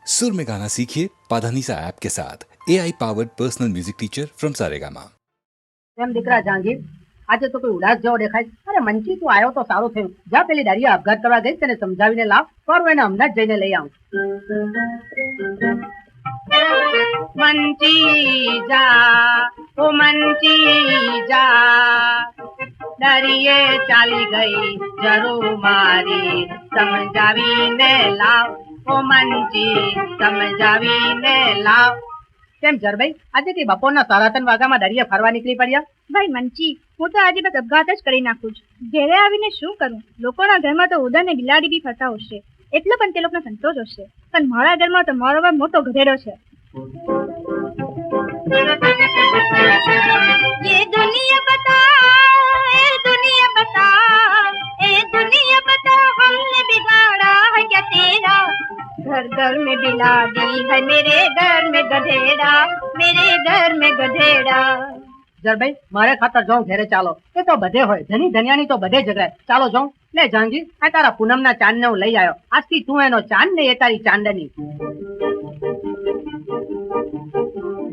सुर में गाना सीखिए पाधानीसा ऐप के साथ AI powered personal music teacher from Saregama. એમ દીકરા જહાંગીર, આજે તો કોઈ ઉદાસ જેવો દેખાય. અરે મંચી, તું આવ્યો તો સારું થયું. જા પેલી દારિયા આપઘાત કરવા ગઈ તેને સમજાવીને લાવ. કરું એને હમણાં જ જઈને લઈ આવું. મંચી જા, ઓ મંચી જા, દરિયે ચાલી ગઈ જરૂર મારી, સમજાવીને લાવ. ઓ મંચી, સમજાવીને લાવ. કેમ જરભાઈ, આજે કઈ બપોરના 3:30 વાગ્યામાં દરિયા ફરવા નીકળી પડ્યા? ભાઈ મંચી, હું તો આજે બસ અપઘાત જ કરી નાખું છું. ઘેરે આવીને શું કરું? લોકોના ઘરમાં તો ઉધર ને બિલાડી બી ફરતા હશે, એટલો પણ તે લોકોનો સંતોષ હશે, પણ મારા ઘરમાં તો મારો બાપ મોટો ગધેડો છે. ये दुनिया बता, ए दुनिया बता, ए दुनिया बता, हमने बिगाड़ा है क्या तेरा? घर घर में बिलाड़ी है, मेरे घर में गधेड़ा, मेरे घर में गधेड़ा. જરભાઈ, મારે ખાતર જાઉં ઘેરે. ચાલો, એ તો બધે હોય, ધની ધનિયાની તો બધે ઝઘડાય. ચાલો જાઉં. લે જહાંગીર, આ તારા પૂનમના ચાંદ ને હું લઈ આવ્યો. આજથી તું એનો ચાંદ ને એ તારી ચાંદની.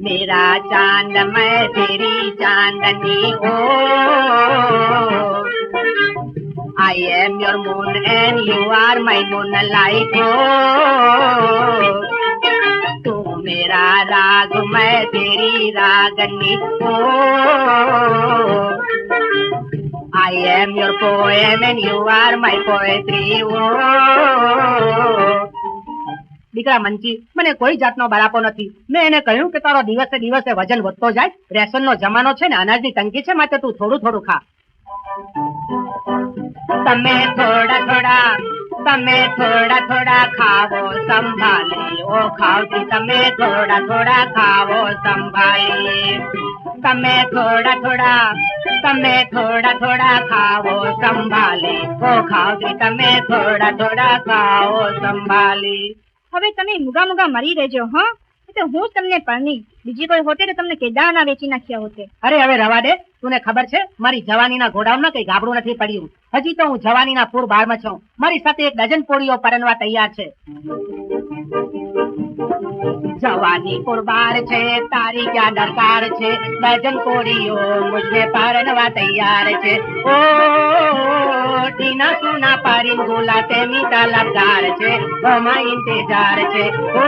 मेरा चांद मैं तेरी चांदनी हो, I am your moon and you are my moonlight हो. तू मेरा राग मैं तेरी रागनी हो, I am your poem and you are my poetry हो. દીકરા મંચી, મને કોઈ જાતનો બરાપો નથી. મેં એને કહ્યું કે તારો દિવસે દિવસે વજન વધતો જાય, રેશનનો જમાનો છે ને અનાજની તંગી છે, માટે તું થોડું થોડું ખા. તમે થોડા થોડા ખાવો સંભાળી, ઓ ખાવથી તમે થોડા થોડા ખાવો સંભાળી. તમે થોડા થોડા ખાવો સંભાળી, ઓ ખાવથી તમે થોડા થોડા ખાવો સંભાળી. હવે તમે મુગા મુગા મરી રહેજો. હા, તો હું તમને પરણી, બીજી કોઈ હોતે તો તમને કેદારના વેચી નાખ્યા હોતે. અરે હવે રવા દે. તુને ખબર છે, મારી જવાનીના ઘોડામાં કઈ ગાબડું નથી પડ્યું. હજી તો હું જવાનીના પૂર બારમાં છું. મારી સાથે 1 ડઝન પોળીઓ પરણવા તૈયાર છે. જવાની પુરબાર છે, તારી ક્યાં દરકાર છે? ડઝન પોળીઓ મુझे પરણવા તૈયાર છે. ઓ ટીના સુના પારી બોલાતે મીઠા લબદાર છે, હમા ઇંતજાર છે. ઓ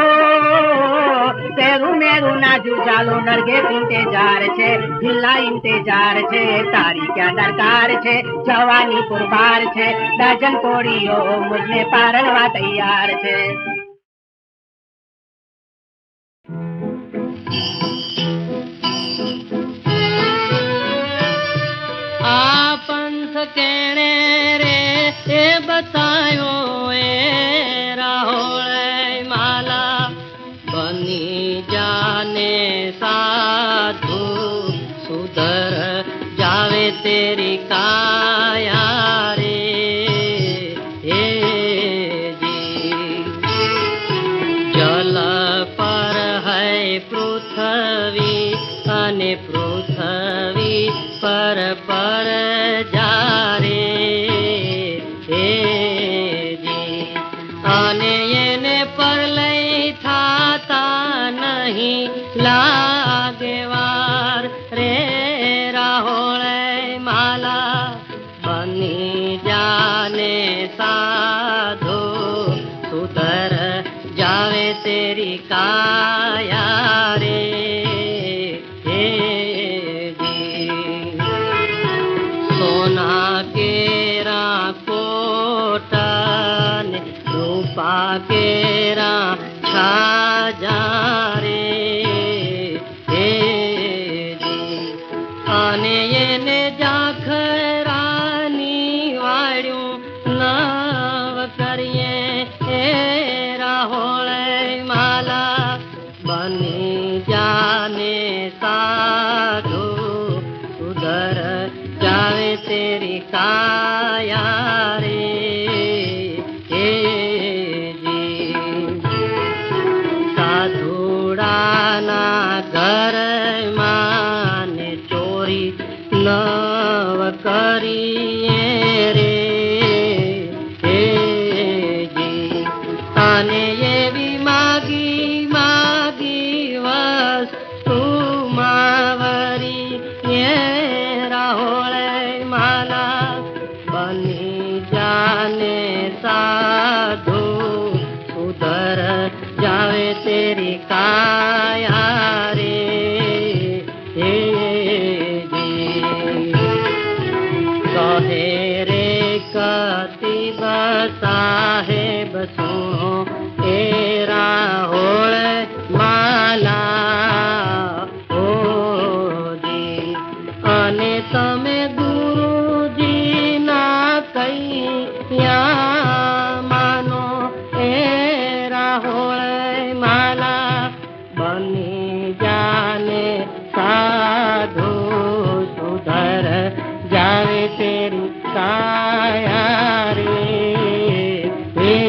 તેરું મેરું નાજુ ચાલો નરગે ઇંતજાર છે, દિલ્લા ઇંતજાર છે. તારી ક્યાં દરકાર છે? જવાની પુરબાર છે, ડઝન પોળીઓ મુझे પરણવા તૈયાર છે. આ પંથ કેણે રે એ બતાયો એ રાહોળે માલા, બની જાને સાધુ સુધર જાવે તેરી કાયા રે. હે જી જલ પર હૈ પૃથ્વી અને પૃથ્વી પર પર જા રે. હે જી અને એને પર લઈ થાતા નહીં લાગે વાર રે રાહોળે માલા, બની જાને સાધુ સુધર જાવે તેરી કાયા રે. હે જી સોના કેરા કોટા ને રૂપા કેરા છાજા રે. હે જી અને એને જાખરાની વાળ્યું નવ કરીએ એ રાહોળે માલા, બની જાને સાધુ સુધર જાવે તેરી કાયા રે. હે જી સાધુડાના ઘરમાં ને ચોરી નવ કરીએ રે. હે જી અને એવી માગી सुधर जावे तेरी काया रे जी। कहे रे कतिब साहेब सुनो एरा होळ माला ओ जी। અને તમે ગુરુજી ના કૈયા માનો એ રાહોળ માલા બની જાને સાધુ સુધર જાવે તેરી કાયા રે જી।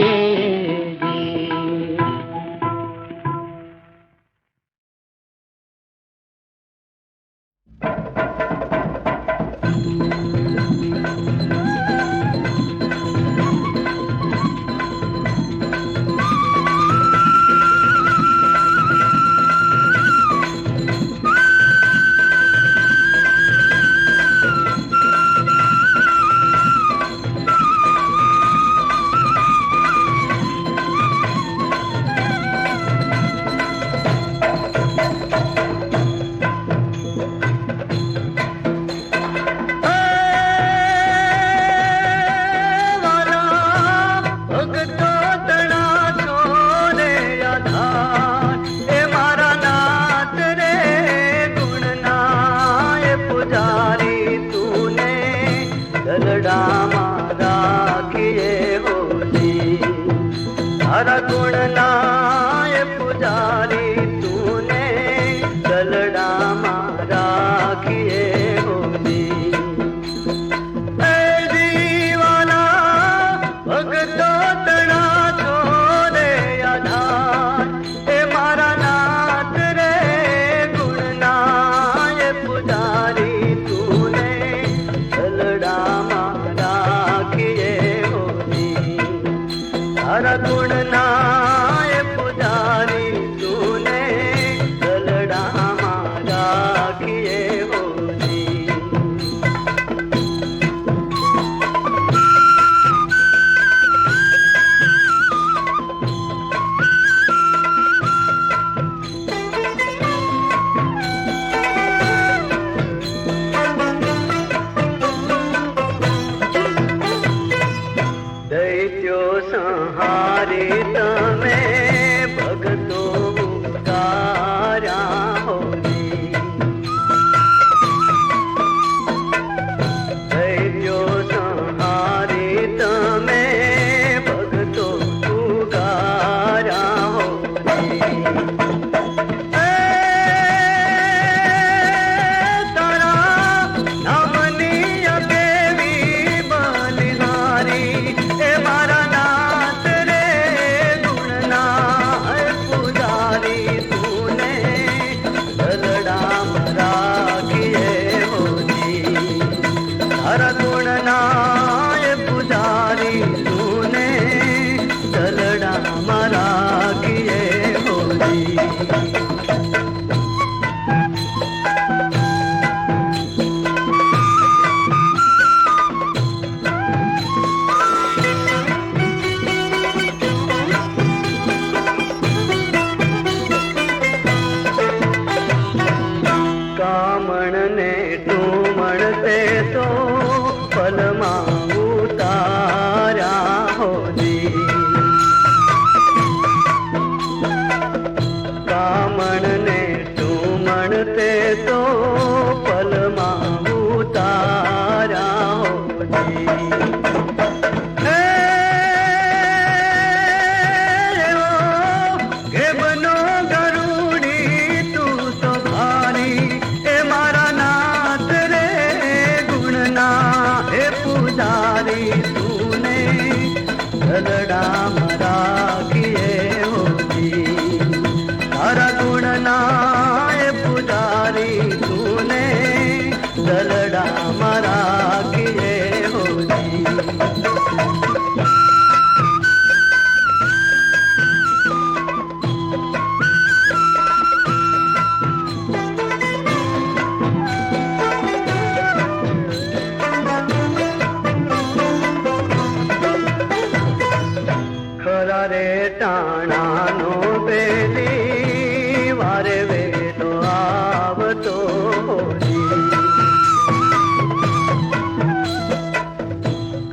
ટાણાનો બેલી વારે વેલો આવતો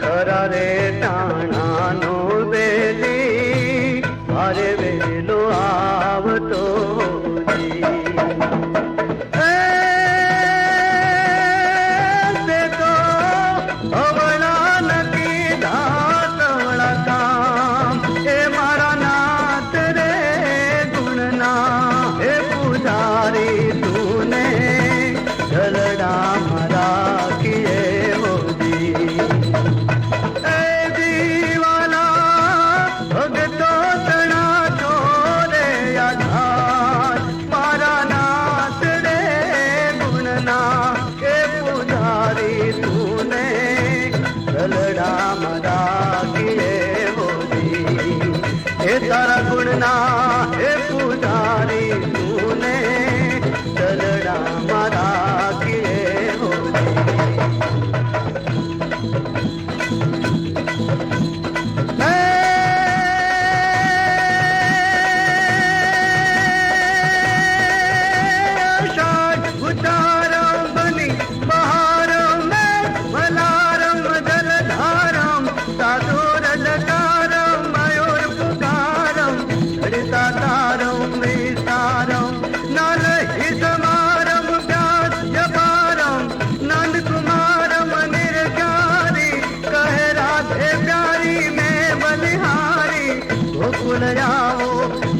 ખરા રે ટાણાનો બેલી વારે વેલો આવતો तारा गुणना हे पुजारी तूने चलड़ा मारा किए हो उतारम बनी बहारम में मलारम जलधारम साधुर लकारम मयूर पुकारम हरिता तारम विस्तारम नल हितमारम व्यास्य पारम नंद कुमारम निर्गारी कहे राधे प्यारी में बलिहारी गोकुल आओ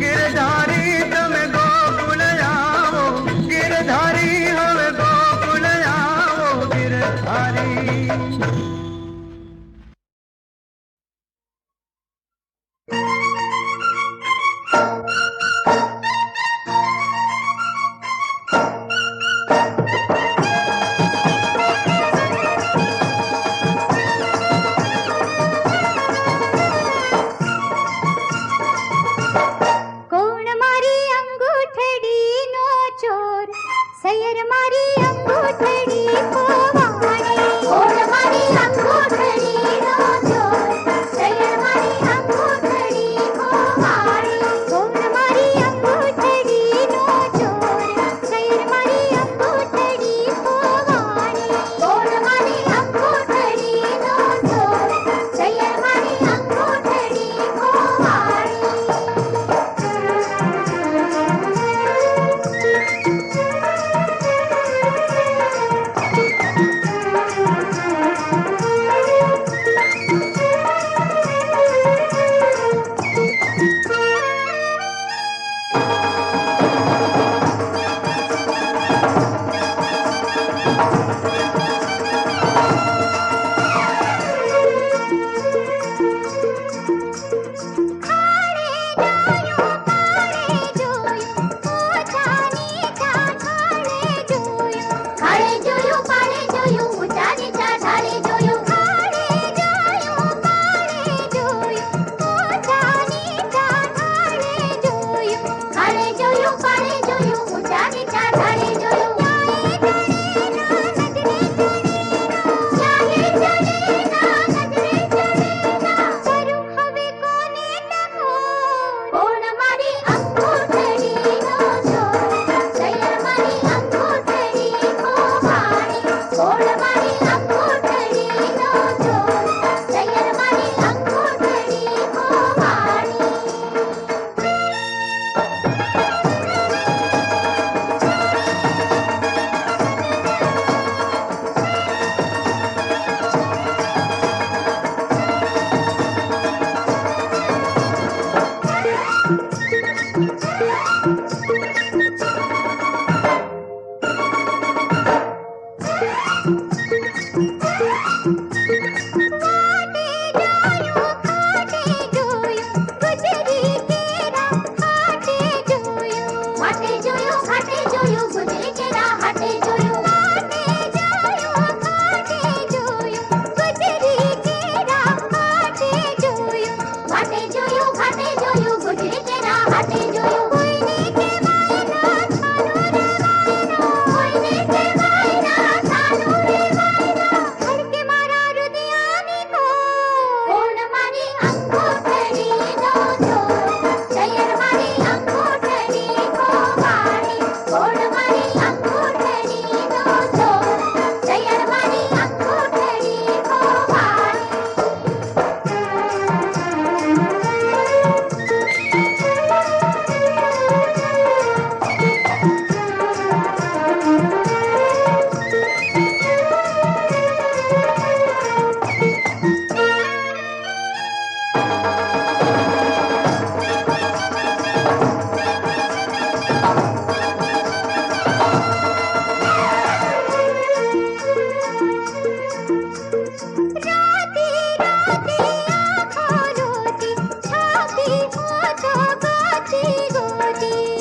गिरधारी तम गोकुल आओ गिरधारी हम गोकुल आओ गिरधारी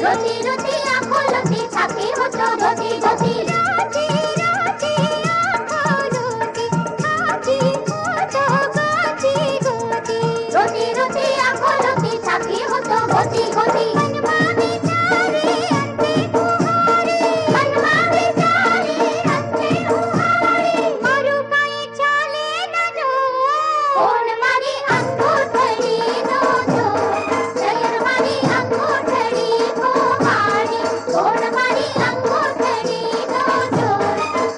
रोती रोती आंखों लोती छाती हो तो रोती रोती रोती रोती आंखों लोती छाती हो तो गोती गोती रोती रोती आंखों लोती छाती हो तो गोती गोती मनवा बेचारे अंधे कुहारे मनवा बेचारे अंधे कुहारे मारू काई चाले न जो कोण मारी अंगूठड़ी नो जो शयर मारी अंगूठड़ी को मारी कोण मारी अंगूठड़ी नो जो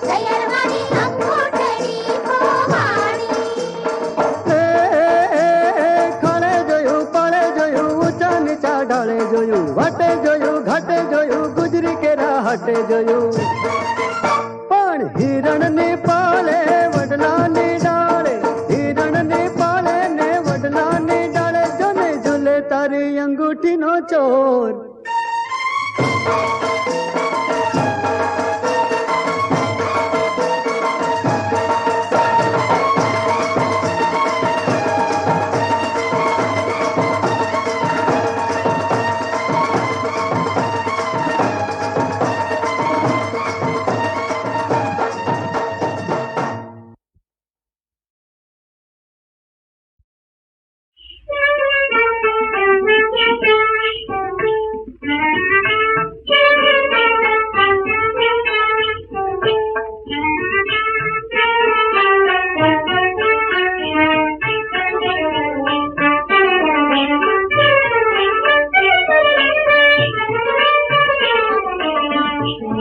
शयर मारी अंगूठड़ी को मारी ખળે જોયું પાળે જોયું ઊંચા નીચા ઢાળે જોયું વટે જોયું ઘાટે જોયું ગુજરી કેરા હાટે જોયું પણ હિરણને પાળે વડલાને ડાળે હિરણને પાળે ને વડલાને ડાળે જોને ઝૂલે તારી અંગૂઠીનો ચોર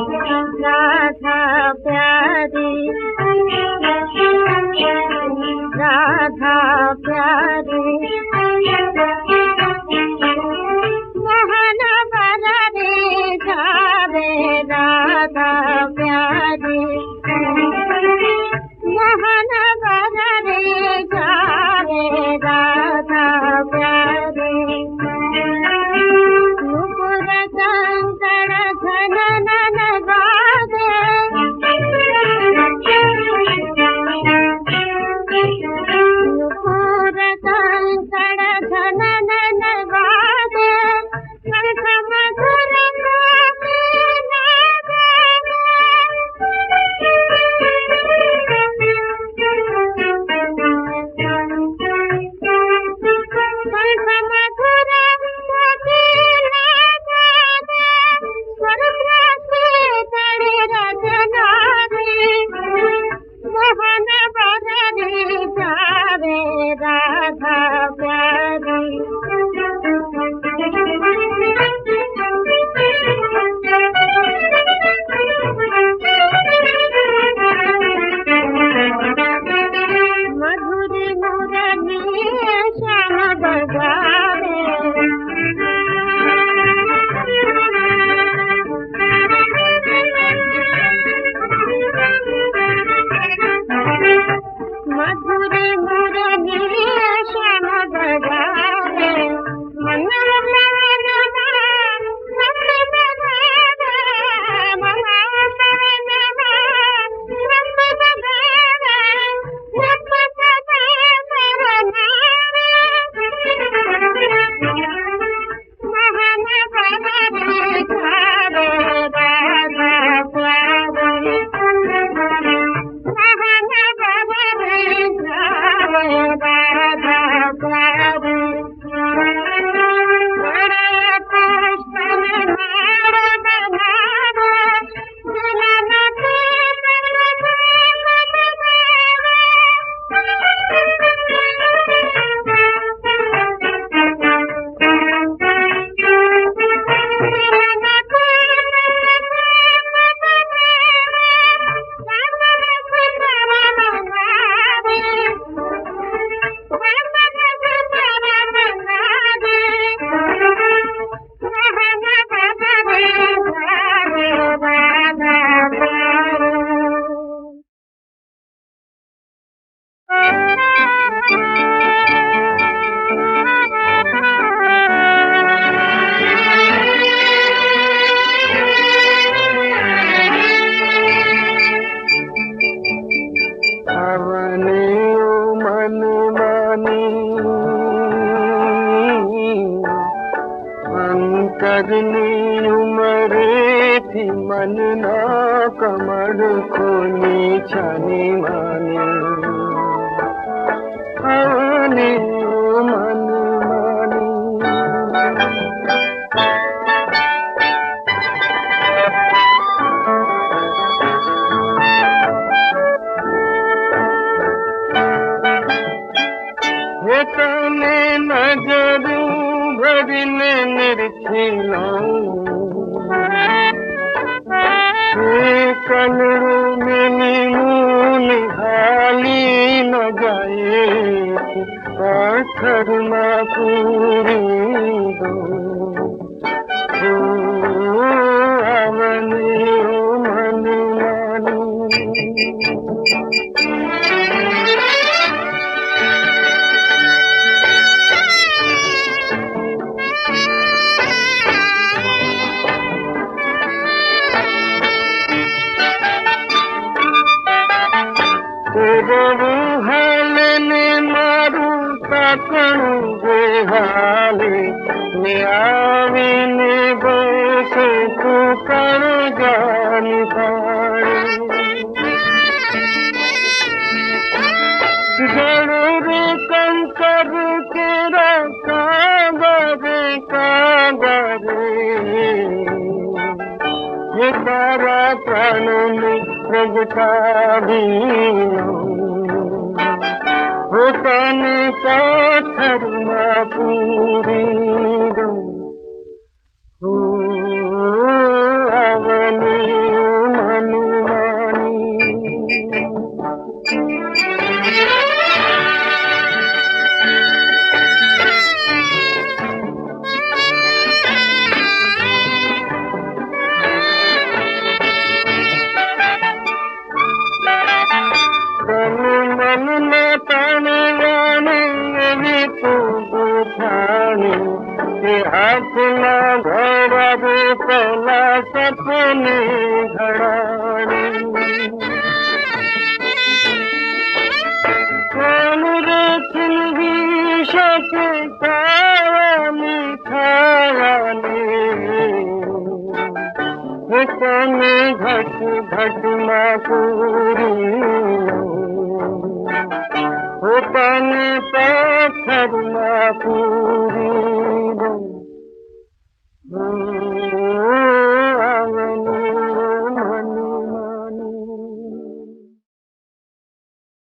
राधा प्यारी राधा प्यारी मोहन बररे जावे राधा प्यारी मोहन बररे जावे राधा प्यारी नुपुर कंकण घनन गादे नुपुर कंकण घनन गादे कंठ मधुर गावे कितनी उम्र थी मन ना कमर खोनी छानी मानी आने मन मानी तने नजरूं भरने निर्छिलाऊं कलरू मिली मून हाली न जाए पाथर मा पूरी दो आवनी ओ मन मानी हालने मारू ताकणु हाले ने आवीने बस तू कर जानी पाड़े जरूर कंकर केरा कागरे ये तारा प्राण में प्रगटा भी तन पाथर मा पूरी दो आवनी मन मानी मन में पानी जाने भी तू बुझाने के हाथ ना घोड़ा भी पहला सपने घड़ाने कौन रेखिन भी शके कावा मिठाने तने घट घट मा पूरी तन पाथर मा पूरी